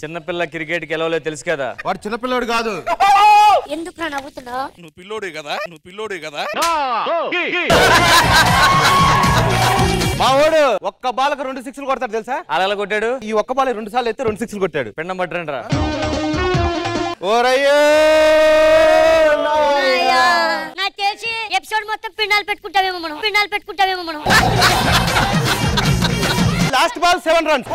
చిన్నపిల్ల క్రికెట్ గెలవలే తెలుసు కదా. వాడు చిన్నపిల్లోడు కాదు. ఎందుకు నవ్వుతున్నా? నువ్వు పిల్లోడే కదా. మా వాడు ఒక్క బాలకు 2 సిక్స్లు కొడతాడు తెలుసా? అలా కొట్టాడు. ఈ ఒక్క బాల్ 2 సార్లు ఎత్తే 2 సిక్స్లు కొట్టాడు. పిండం పట్టరంట్రా. నాకు తెలిసి ఎపిసోడ్ మొత్తం పిండాలు పెట్టుకుంటావేమో మనం. Last ball 7 runs.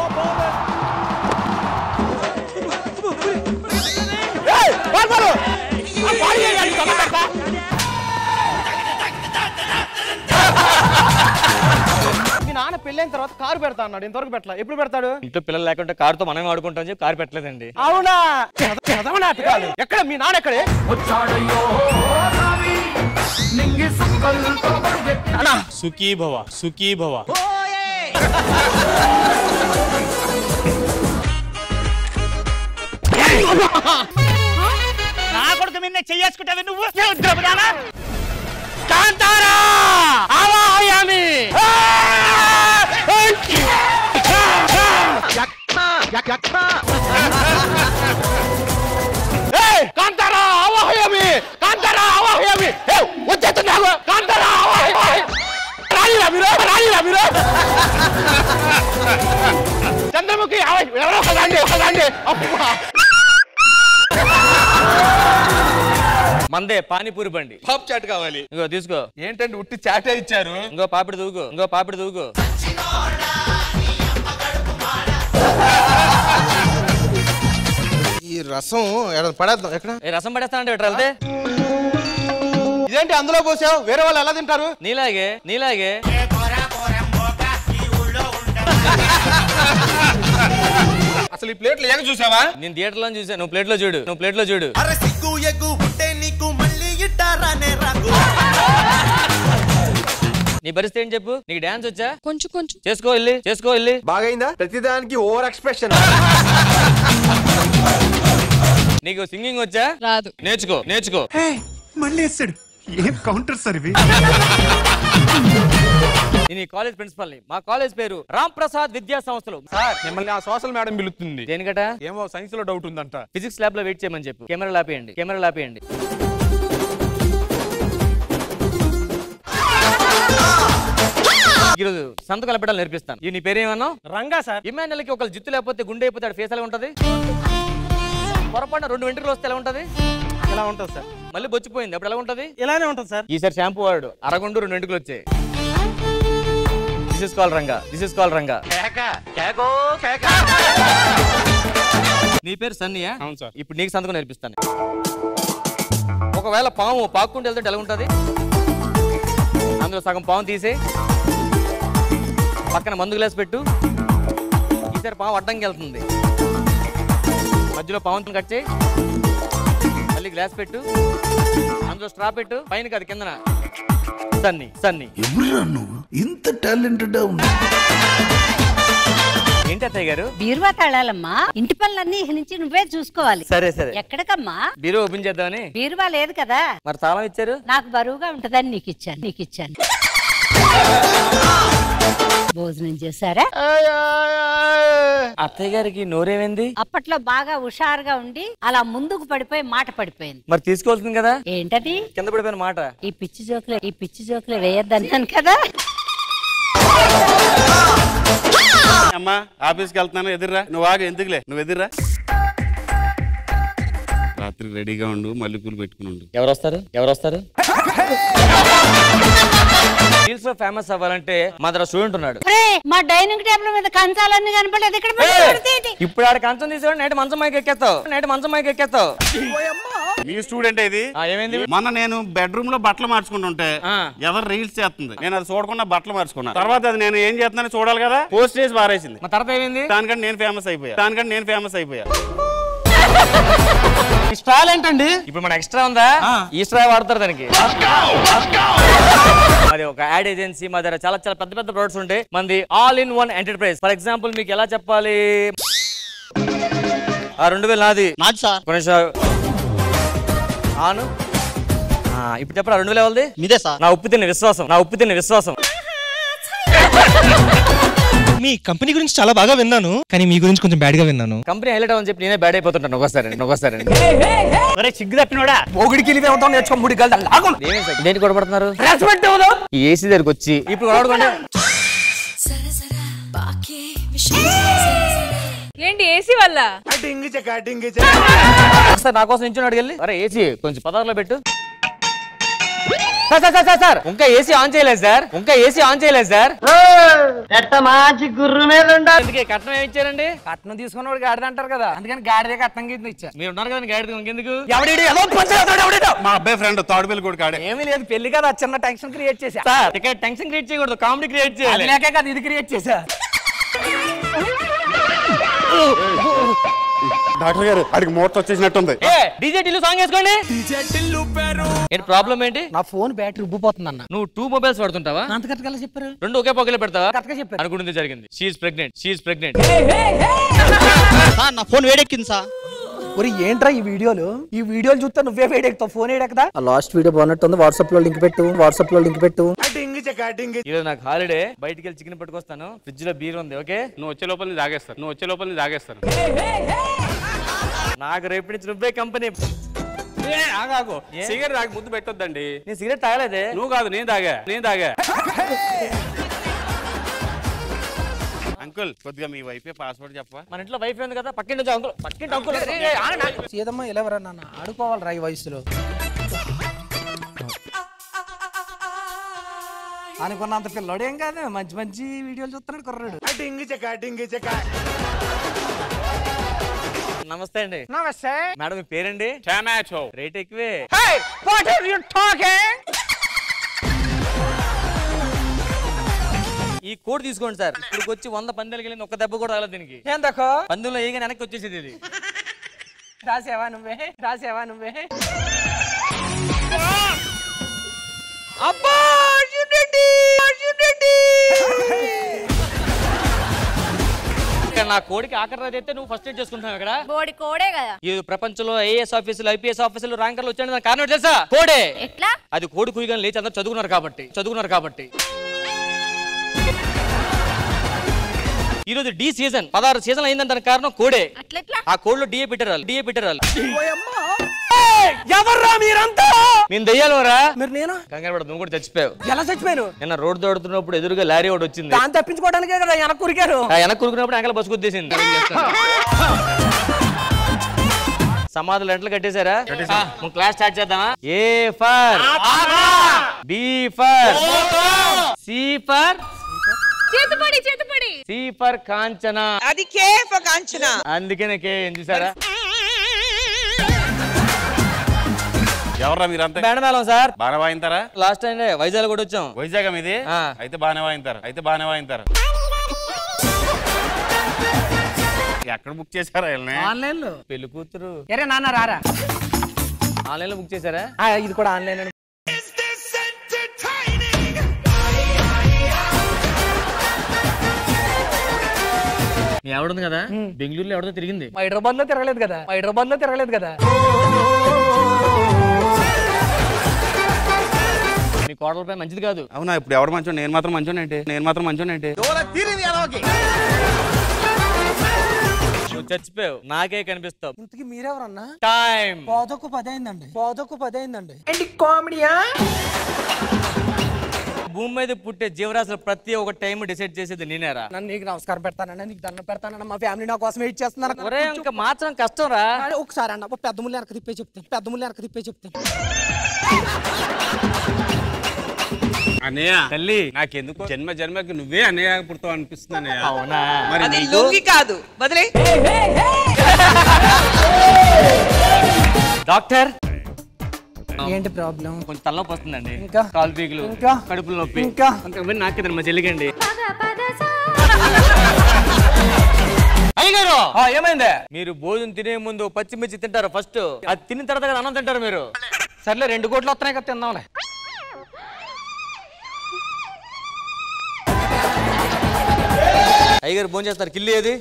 మీ నాన్న పెళ్ళైన తర్వాత కారు పెడతా అన్నాడు, ఇంతవరకు పెట్టలా. ఎప్పుడు పెడతాడు? ఇంట్లో పిల్లలు లేకుంటే కారుతో మనమే ఆడుకుంటాం చెప్పి కారు పెట్టలేదండి. అవునా? ఎక్కడ మీ నాన్న? ఎక్కడే? సుఖీ భవ. నా కొడుకు మీద చెయ్యేసుకుంటావు నువ్వు. కాంతారా ఆవాహయామి. కాంతారా ఆవాహయామి. వచ్చేస్తున్నావు. కాంతారా ఆవాహయామి. రాలిరా మీరు. చంద్రముఖి ఎవరో ఒకదాండి. మందే పానీపూరి బండి. పాప్ చాట్ కావాలి. ఇంకో తీసుకో. ఏంటంటే ఉట్టి చాటే ఇచ్చారు. ఇంకో పాపిడి దూకు. ఈ రసం పడేద్దాం. ఎక్కడ రసం పడేస్తానంటే ఎట్లా వెళ్తే? ఇదేంటి అందులో పోసావు? వేరే వాళ్ళు ఎలా తింటారు? నీలాగే అసలు ఈ ప్లేట్లు ఏక చూసావా? నేను థియేటర్ లో చూసా. నువ్వు ప్లేట్ లో చూడు. నీ పరిస్థితి ఏంటి చెప్పు. నీకు డాన్స్ వచ్చా? కొంచెం చేసుకో వెళ్ళి. బాగైందా? ప్రతిదానికి ఓవర్ ఎక్స్ప్రెషన్. నీకు సింగింగ్ వచ్చా? రాదు. నేర్చుకో. మళ్ళీ వేస్తాడు. ఏం కౌంటర్ సార్ ఇవి? నేను ఈ కాలేజ్ ప్రిన్సిపల్ ని. మా కాలేజ్ పేరు రామ్ ప్రసాద్ విద్యా సంస్థలు. సార్ మిమ్మల్ని ఆ సోషల్ మేడం పిలుస్తుంది. దేనికట? ఏమో సైన్స్ లో డౌట్ ఉందంట. ఫిజిక్స్ ల్యాబ్ లో వెయిట్ చేయమని చెప్పు. కెమెరా లాపేయండి. ఈరోజు సంతకాలు పెట్టాలి నేర్పిస్తాను. నీ పేరేమన్నా? రంగా సార్. ఇమాన్యుల్ కి ఒక జిత్తు లేకపోతే గుండె అయిపోతే ఫేస్ ఎలా ఉంటది? పొరపాటున 2 వెంట్రుకలు వస్తే ఎలా ఉంటది? ఎలా ఉంటుంది సార్? మళ్ళీ బొచ్చిపోయింది అప్పుడు ఎలా ఉంటది? ఇలానే ఉంటుంది సార్. ఈసారి షాంపూ వాడు అరగుండు 2 వెంట్రుకలు వచ్చాయి. This is call Ranga. నీ పేరు సన్నీయా? అవును సార్. ఇప్పుడు నీకు సంతకం నేర్పిస్తాను. ఒకవేళ పాము పాక్కుంటూ వెళ్తుంటే ఎలా ఉంటది? అందులో సగం పాము తీసే పక్కన మందు గ్లాస్ పెట్టు. ఈసారి పాము అడ్డంకి వెళ్తుంది. మధ్యలో పాము కట్ చేయి. మళ్ళీ గ్లాస్ పెట్టు. అందులో స్ట్రా పెట్టు. పైన కాదు కిందన. సన్నీ ఎవరురా నువ్వు? ఇంత టాలెంటెడ్ ఉన్నా? ఏంటి అత్తయ్య గారు? బీరువా తాళాలమ్మా. ఇంటి పనులన్నీ నుంచి నువ్వే చూసుకోవాలి. సరే ఎక్కడికమ్మా? బీరువా ఓపెన్ చేద్దామని. బీరువా లేదు కదా. మరి తాళం ఇచ్చారు? నాకు బరువుగా ఉంటదని నీకు ఇచ్చాను. భోజనం చేశారా? అత్తయ్య గారికి నోరేమైంది? అప్పట్లో బాగా హుషారుగా ఉండి అలా ముందుకు పడిపోయి మాట పడిపోయింది. మరి తీసుకోవాల్సింది కదా. ఏంటది? కింద పడిపోయిన మాట. ఈ పిచ్చి జోకులు వేయొద్దన్నాను కదా. అమ్మా ఆఫీస్కి వెళ్తున్నాను, ఎదుర్రా. నువ్వు ఆగు, ఎందుకులే, నువ్వు ఎదుర్రా. రాత్రి రెడీగా ఉండు, మల్లెపూలు పెట్టుకుని ఉండు. ఎవరు వస్తారు? రీల్స్ లో ఫేమస్ అవ్వాలంటే మా దగ్గర స్టూడెంట్ ఉన్నాడు. మా డైనింగ్ టేబుల్ మీద కంచాలన్నీ కనపడలేదు. ఇప్పుడు ఆడ కంచం తీసేవాడు నైట్ మంచం మైకి ఎక్కేస్తావు. మీ స్టూడెంట్ ఇది ఏమైంది? మొన్న నేను బెడ్రూమ్ లో బట్టలు మార్చుకుంటుంటే ఎవరు రీల్స్ చేస్తుంది, నేను అది చూడకుండా బట్టలు మార్చుకున్నా. తర్వాత అది నేను ఏం చేస్తున్నాను చూడాలి కదా, పోస్ట్ చేసి పారేసింది. తర్వాత ఏమైంది? దానికంటే నేను ఫేమస్ అయిపోయా. స్టాల్ ఏంటండి? ఇప్పుడు మన ఎక్స్ట్రా ఉందా? ఈ స్ట్రా వాడతారు దానికి. అది ఒక యాడ్ ఏజెన్సీ. మా దగ్గర చాలా చాలా పెద్ద పెద్ద ప్రొడక్ట్స్ ఉంటాయి. మంది all in one enterprise. For example మీకు ఎలా చెప్పాలి? 2000 నాది సార్. ఆను ఇప్పుడు చెప్పరా 2000 ఎవరిది? మీదే సార్. నా ఉప్పు తిన్న విశ్వాసం. మీ కంపెనీ గురించి చాలా బాగా విన్నాను, కానీ మీ గురించి కొంచెం బ్యాడ్ గా విన్నాను. కంపెనీ హైలైట్ అని చెప్పి నేనే బ్యాడ్ అయిపోతుంటాను ఒకసారి. ఒరే సిగ్గు తప్పినోడా దేనికి కొడబడుతున్నారు? ఈ ఏసీ దగ్గరికి వచ్చి ఇప్పుడు కొడగొండి. ఏంటి ఏసీ వల్ల? సార్ నా కోసం నించుని అడిగి అరే ఏసీ కొంచెం పదార్లో పెట్టు. సార్ ఇంకా ఏసీ ఆన్ చేయలేదు సార్, మంచి గుర్రు మీద అందుకే కట్నం ఏమి ఇచ్చారండి? కట్నం తీసుకున్నవాడు గాడిద అంటారు కదా, అందుకని గాడిదే కట్నం కింద ఇచ్చా. మీరు ఉన్నారు కదా గాడి ఇంకెందుకు? మా అబ్బాయి ఫ్రెండ్ తాడుపల్లి కూడా కాడే. ఏమీ లేదు, పెళ్లి కదా, చిన్న టెన్షన్ క్రియేట్ చేశా. సార్ ఇక్కడ టెన్షన్ క్రియేట్ చేయకూడదు, కామెడీ క్రియేట్ చేయాలి. లేకే కదా ఇది క్రియేట్ చేశా. డాక్టర్ గారు అడిగి మోర్త వచ్చేసినట్టుంది. డీజే టిల్లు సాంగ్ వేసుకోండి. ఏంటి ప్రాబ్లం ఏంటి? నా ఫోన్ బ్యాటరీ ఉబ్బిపోతుంది అన్న. నువ్వు 2 మొబైల్స్ వాడుతుంటావా? అంత కరెక్ట్గా చెప్పారు. 2 ఒకే పొగలో పెడతావా? కరెక్ట్గా చెప్పారు. అనుకుంటుంది జరిగింది. She is pregnant. నా ఫోన్ వేడెక్కింది సార్. ఒరి ఏంట్రా ఈ వీడియోలు చూస్తే నువ్వే వేడెక్కుతావు, ఫోన్ వేడెక్కదా? లాస్ట్ వీడియో బాగున్నట్టుంది, వాట్సాప్ లో లింక్ పెట్టు. ఈరోజు నాకు హాలిడే, బయటికి వెళ్ళి చికెన్ పట్టుకొస్తాను. ఫ్రిడ్జ్ లో బీర్ ఉంది. ఓకే నువ్వు వచ్చే లోపల తాగేస్తాను. నాకు రేపు నుంచి నువ్వే కంపెనీ. ఆగాకు, సిగరెట్ తాగి ముద్దు పెట్టొద్దండి. నేను సిగరెట్ తాగలేదే. నువ్వు కాదు, నేను తాగా. అంకుల్ కొద్దిగా మీ వైఫే పాస్వర్డ్ చెప్పవా? మన ఇంట్లో వైఫ్ ఉంది కదా, పక్కింటి అంకుల్. సీదమ్మ ఇలా నాన్న ఆడుకోవాలరా ఈ వయసులో. అనుకున్నంత పిల్లోడు ఏం కాదు, మంచి వీడియోలు చూస్తున్నాడు కుర్రాడు. నమస్తే అండి. నమస్తే మేడం మీ పేరండి? టమాటో. రేట్ ఎక్కువే. What are you talking? ఈ కోడ్ తీసుకోండి సార్. ఇప్పుడు వచ్చి 100 పందాలకి వెళ్ళింది, ఒక్క దెబ్బ కూడా రాలేదు దీనికి. ఏం దక్కో పందుల్లో ఏగా వెనక్కి వచ్చేసేది ఇది. రాసేవా నువ్వే అబ్బా నా కోడికి ఆఖరి రోజు అయితే నువ్వు ఫస్ట్ ఎయిడ్ చేసుకుంటావు ఇక్కడ. బోడి కోడే కదా. ఈ ప్రపంచంలో ఐఏఎస్ ఆఫీసులు, ఐపీఎస్ ఆఫీసులు, ర్యాంకర్లు వచ్చాడు కారణం తెలుసా? కోడే. ఎట్లా? అది కోడి కుయ్యగానే లేచి అందరూ చదువుకున్నారు కాబట్టి. ఈ రోజు డి సీజన్ 16 సీజన్ అయిందని దానికి కారణం కోడే. ఆ కోడ్ లో డిఏ పెట్టారు. ఎవర్రా మీరంతా? నేను దయ్యాలరా? మీరు నేను కంగారు పడ, నువ్వు కూడా చచ్చిపోయావు. ఎలా చచ్చిపోయాను? నిన్న రోడ్డు దోడుతున్నప్పుడు ఎదురుగా లారీ ఒకటి వచ్చింది. దాన్ని తప్పించుకోవడానికే కదా వెనక్కి ఉరికారు. వెనక్కి ఉరికినప్పుడు అంకల బస్సు గుద్దేసింది. సమాధులు ఎంటలు కట్టేశారా? క్లాస్ స్టార్ట్ చేద్దామా? A for B for C for చేతుపడి సి ఫర్ కాంచన. అది కే ఫర్ కాంచన. అందుకనే కే ఏం చూసారా? ఎవర్రా మీరంతా? Madam sir. బాగా వాయింతారా? లాస్ట్ టైం వైజాగ్ కూడా వచ్చాం. వైజాగ్ మీది? అయితే బాగానే వాయింతారు. ఎక్కడ బుక్ చేశారా? ఆన్లైన్ లో. పెళ్లి కూతురు. అరే నాన్న రారా. ఆన్లైన్ లో బుక్ చేశారా? ఇది కూడా ఆన్లైన్. మీ ఆవిడ కదా బెంగళూరులో ఎవరితో తిరిగింది? హైదరాబాద్ లో తిరగలేదు కదా. మీ కోడలపై మంచిది కాదు. అవునా? ఇప్పుడు ఎవరు మంచో? నేను మాత్రం మంచోనంటే. నువ్వు చచ్చిపోయావు, నాకే కనిపిస్తావు. ఇంతకీ మీరెవరన్నా? టైం 10:10 ఏంటి కామెడీయా? భూమి మీద పుట్టే జీవరాశులు ప్రతి ఒక్క టైం డిసైడ్ చేసేది నేనేరా. నన్ను నీకు నమస్కారం పెడతానన్నా, నీకు దండం పెడతానన్నా, మా ఫ్యామిలీ నా కోసం వెయిట్ చేస్తున్నారు. ఒరే ఇంకా మార్చడం కష్టం రా. ఒకసారి అన్న పెద్ద ముళ్ళు వెనక తిప్పే చెప్తాను. అన్నయ్య తల్లి, నాకెందుకు జన్మకి నువ్వే అన్నయ్య పుడతావు అనిపిస్తుంది అన్నయ్య. అవునా? అది లుంగి కాదు, వదిలే. డాక్టర్ ఏంటి ప్రాబ్లం? కొంచెం తలనొప్పి వస్తుందండి. ఇంకా? కాలు పీకులు, ఇంకా? కడుపుల నొప్పి. ఇంకా? నాకేదండి మా చెల్లికండి. అయ్యగారు ఏమైంది? మీరు భోజనం తినే ముందు పచ్చిమిర్చి తింటారు ఫస్ట్, అది తిన్న తర్వాత అన్నం తింటారు మీరు. సర్లే 2 కోట్లు వస్తున్నాయి కదా, తిందాంలే. అయ్యగారు భోజనం చేస్తారు. కిల్లి ఏది?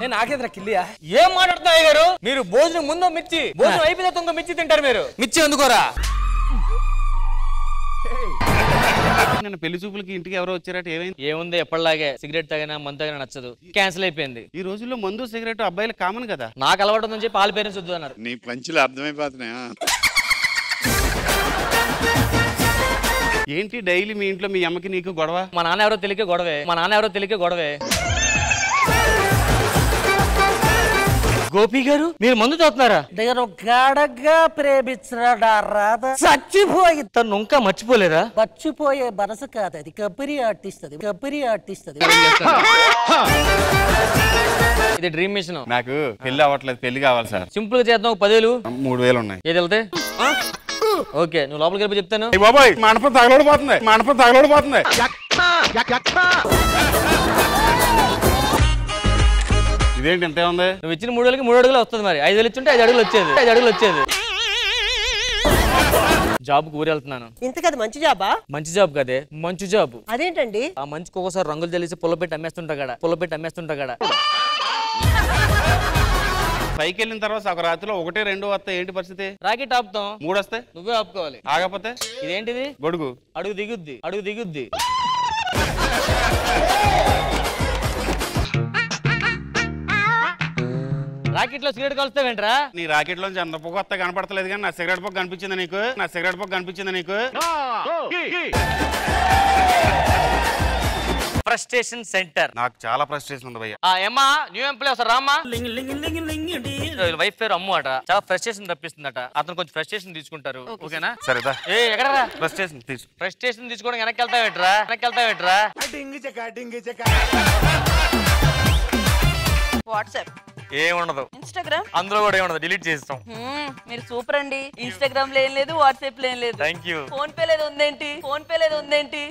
నేను నాకేదిరా కిల్లియా? ఏం మాట్లాడుతున్నా అయ్యగారు? మీరు భోజనం ముందు మిర్చి, భోజనం అయిపోయిన ఇంకో మిర్చి తింటారు మీరు. మిర్చి ఎందుకోరా? నేను పెళ్లి చూపులకి ఇంటికి ఎవరో వచ్చారట, ఏమైంది? ఏముంది ఎప్పటిలాగే, సిగరెట్ తాగినా మందు తాగినా నచ్చదు, క్యాన్సిల్ అయిపోయింది. ఈ రోజుల్లో మందు సిగరెట్ అబ్బాయిలు కామన్ కదా. నాకు అలవాటు ఉందని చెప్పి వాళ్ళ పేరెంట్స్ వద్దు అన్నారు. నీ పంచులు అర్థమైపోతున్నాయా? ఏంటి డైలీ మీ ఇంట్లో మీ అమ్మకి నీకు గొడవ? మా నాన్న ఎవరో తెలియక గొడవే. గోపి గారు మీరు మందు తాగుతున్నారా? నేను గాఢంగా ప్రేమించిన రాధ చచ్చిపోయి తను ఇంకా మర్చిపోలేదా? మర్చిపోయే మనసు కాదు అది, కంపెనీ ఆర్టిస్ట్ అది. ఇది డ్రీమ్ మిషన్. నాకు పెళ్లి అవ్వట్లేదు, పెళ్లి కావాలి సార్. సింపుల్ గా చేద్దాం, 10,000. 3,000 ఉన్నాయి. ఏది వెళ్తే ఓకే, నువ్వు లోపలికి వెళ్ళి చెప్తాను. బాబాయ్ మండపం తగలడిపోతుంది. ఇదేంటి ఎంత ఉంది? నువ్వు ఇచ్చిన 3 అడుగులకి 3 అడుగులు వస్తుంది. మరి 5 ఇచ్చుంటే 5 అడుగులు వచ్చేది. జాబ్ కు ఊరు వెళ్తున్నాను. ఇంతకది మంచి జాబా? మంచి జాబ్ కదే, మంచి జాబ్. అదేంటండి? ఆ మంచికి ఒక్కోసారి రంగులు తెలిసి పుల్ల పెట్టి అమ్మేస్తుంటా. పైకి వెళ్ళిన తర్వాత ఒక రాత్రిలో 1, 2 వస్తాయి, ఏంటి పరిస్థితి? రాకెట్ ఆపుతాం. 3 వస్తాయి, నువ్వే ఆపుకోవాలి. ఆగపోతే ఇదేంటిది? గొడుగు. అడుగు దిగుద్ది. రాకెట్ లో సిగరెట్ కలుస్తావేంట్రా? నీ రాకెట్ లోంచి అంత పొగ వస్తా కనపడతలేదు కానీ నా సిగరెట్ పొగ కనిపించింది నీకు? Frustration centre. నాకు చాలా ఫ్రస్ట్రేషన్ ఉంది భయ్య. ఏమ్మా న్యూ ఎంప్లాయ్ వస్తారు రామ్మా. వైఫ్ పేరు అమ్ము అట, చాలా ఫ్రస్ట్రేషన్ తప్పిస్తుందట. అతను కొంచెం ఫ్రస్ట్రేషన్ తీసుకుంటారు, ఓకేనా? సరేదా? ఎక్కడరా ఫ్రస్ట్రేషన్ తీసుకోవడం వెనక్కి వెళ్తావేట్రా? వాట్సాప్ ఏముండదు, ఇన్స్టాగ్రామ్ అందులో కూడా ఏముండదు, డిలీట్ చేస్తాం. మీరు సూపర్ అండి. ఇన్స్టాగ్రామ్ లో ఏం లేదు, వాట్సాప్ లో ఏం లేదు. Thank you. ఫోన్ పే లేదు ఉందేంటి?